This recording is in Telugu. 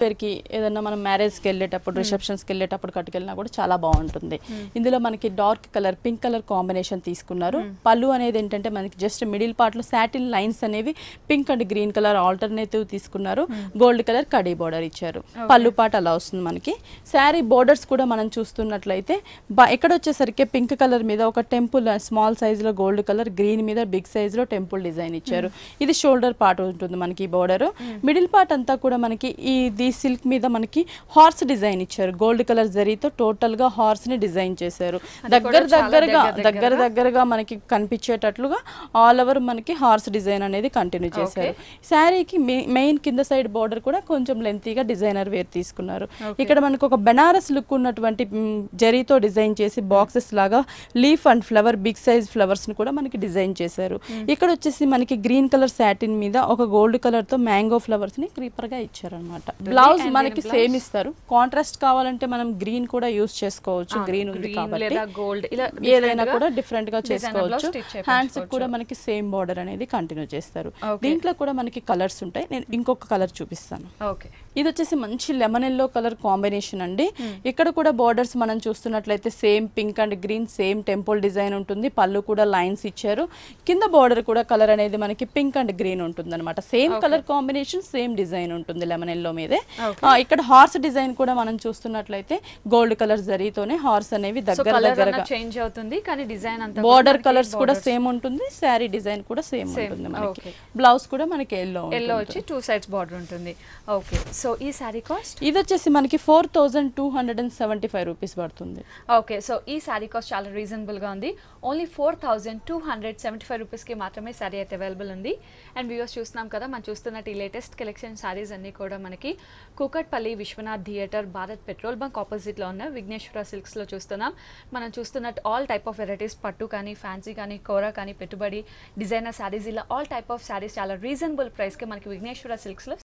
వేర్కి ఏదైనా మనం మ్యారేజ్కి వెళ్ళేటప్పుడు రిసెప్షన్స్కి వెళ్ళేటప్పుడు కట్టుకెళ్ళినా కూడా చాలా బాగుంటుంది. ఇందులో మనకి dark colour pink colour combination తీసుకున్నారు. పళ్ళు అనేది ఏంటంటే మనకి జస్ట్ మిడిల్ పార్ట్ లో సాటిన్ లైన్స్ అనేవి pink and green colour alternative తీసుకున్నారు. గోల్డ్ కలర్ కడీ బోర్డర్ ఇచ్చారు. పళ్ళు పాట అలా వస్తుంది మనకి. శారీ బోర్డర్స్ కూడా మనం చూస్తున్నట్లయితే ఎక్కడ వచ్చేసరికి పింక్ కలర్ మీద ఒక టెంపుల్ స్మాల్ సైజ్ లో గోల్డ్ కలర్, గ్రీన్ మీద బిగ్ సైజ్ లో టెంపుల్ డిజైన్ ఇచ్చారు. ఇది షోల్డర్ పార్ట్ ఉంటుంది మనకి బోర్డర్. మిడిల్ పార్ట్ అంతా కూడా మనకి ఇది సిల్క్ మీద మనకి హార్స్ డిజైన్ ఇచ్చారు. గోల్డ్ కలర్ జరీతో టోటల్ గా హార్స్ ని డిజైన్ చేశారు. దగ్గరగా మనకి కనిపించేటట్లుగా ఆల్ ఓవర్ మనకి హార్స్ డిజైన్ అనేది కంటిన్యూ చేశారు. శారీకి మెయిన్ కింద సైడ్ బోర్డర్ కూడా కొంచెం లెంతీగా డిజైనర్ వేర్ తీసుకున్నారు. ఇక్కడ మనకు ఒక బెనారస్ లుక్ ఉన్నటువంటి జరీతో డిజైన్ చేసి బాక్సెస్ లాగా leaf and flower big size flowers ని కూడా మనకి డిజైన్ చేశారు. ఇక్కడ వచ్చేసి మనకి గ్రీన్ కలర్ సాటిన్ మీద ఒక గోల్డ్ కలర్ తో మ్యాంగో ఫ్లవర్స్ ని క్రీపర్ గా ఇచ్చారనమాట. బ్లౌజ్ మనకి సేమ్ ఇస్తారు. కాంట్రాస్ట్ కావాలంటే మనం గ్రీన్ కూడా యూస్ చేసుకోవచ్చు. గ్రీన్ ఉంది కాబట్టి ఏదైనా కూడా డిఫరెంట్ గా చేసుకోవచ్చు. హ్యాండ్స్ కూడా మనకి సేమ్ బార్డర్ అనేది కంటిన్యూ చేస్తారు. దీంట్లో కూడా మనకి కలర్స్ ఉంటాయి. నేను ఇంకొక కలర్ చూపిస్తాను. ఇది వచ్చేసి మంచి లెమన్ ఎల్లో కలర్ కాంబినేషన్ అండి. ఇక్కడ కూడా బోర్డర్స్ మనం చూస్తున్నట్లయితే same pink and green same temple design ఉంటుంది. పళ్ళు కూడా లైన్స్ ఇచ్చారు. కింద బోర్డర్ కూడా కలర్ అనేది మనకి పింక్ అండ్ గ్రీన్ ఉంటుంది అనమాట. Same colour combination same design ఉంటుంది లెమన్ ఎల్లో మీదే. ఇక్కడ హార్స్ డిజైన్ కూడా మనం చూస్తున్నట్లయితే గోల్డ్ కలర్ జరీతోనే హార్స్ అనేవి దగ్గరగా చేంజ్ అవుతుంది. కానీ డిజైన్ అంతా బోర్డర్ కలర్స్ కూడా సేమ్ ఉంటుంది. శారీ డిజైన్ కూడా సేమ్ ఉంటుంది మనకి. బ్లౌజ్ కూడా మనకి ఎల్లో వచ్చి 2 సైడ్స్ బోర్డర్ ఉంటుంది. ఓకే, సో ఈ సారీ కాస్ట్ ఇది వచ్చేసి మనకి 4275 రూపీస్ పడుతుంది. ఓకే, సో ఈ సారీ కాస్ట్ చాలా రీజనబుల్ గా ఉంది. ఓన్లీ 4275 రూపీస్ కి మాత్రమే సారీ అయితే అవైలబుల్ ఉంది. అండ్ వ్యూవర్స్ చూస్తున్నాం కదా, మనం చూస్తున్నట్టు ఈ లేటెస్ట్ కలెక్షన్ సారీస్ అన్ని కూడా మనకి Kukatpally Vishwanath theatre Bharat petrol bunk opposite లో ఉన్న విఘ్నేశ్వర సిల్క్స్ లో చూస్తున్నాం. మనం చూస్తున్నట్టు ఆల్ టైప్ ఆఫ్ వెరైటీస్, పట్టు కానీ, ఫ్యాన్సీ కానీ, కోరా కానీ, పెట్టుబడి, డిజైనర్ సారీస్, ఇలా ఆల్ టైప్ ఆఫ్ సారీస్ చాలా రీజనబుల్ ప్రైస్ కి మనకి విఘ్నేశ్వర సిల్క్స్ లో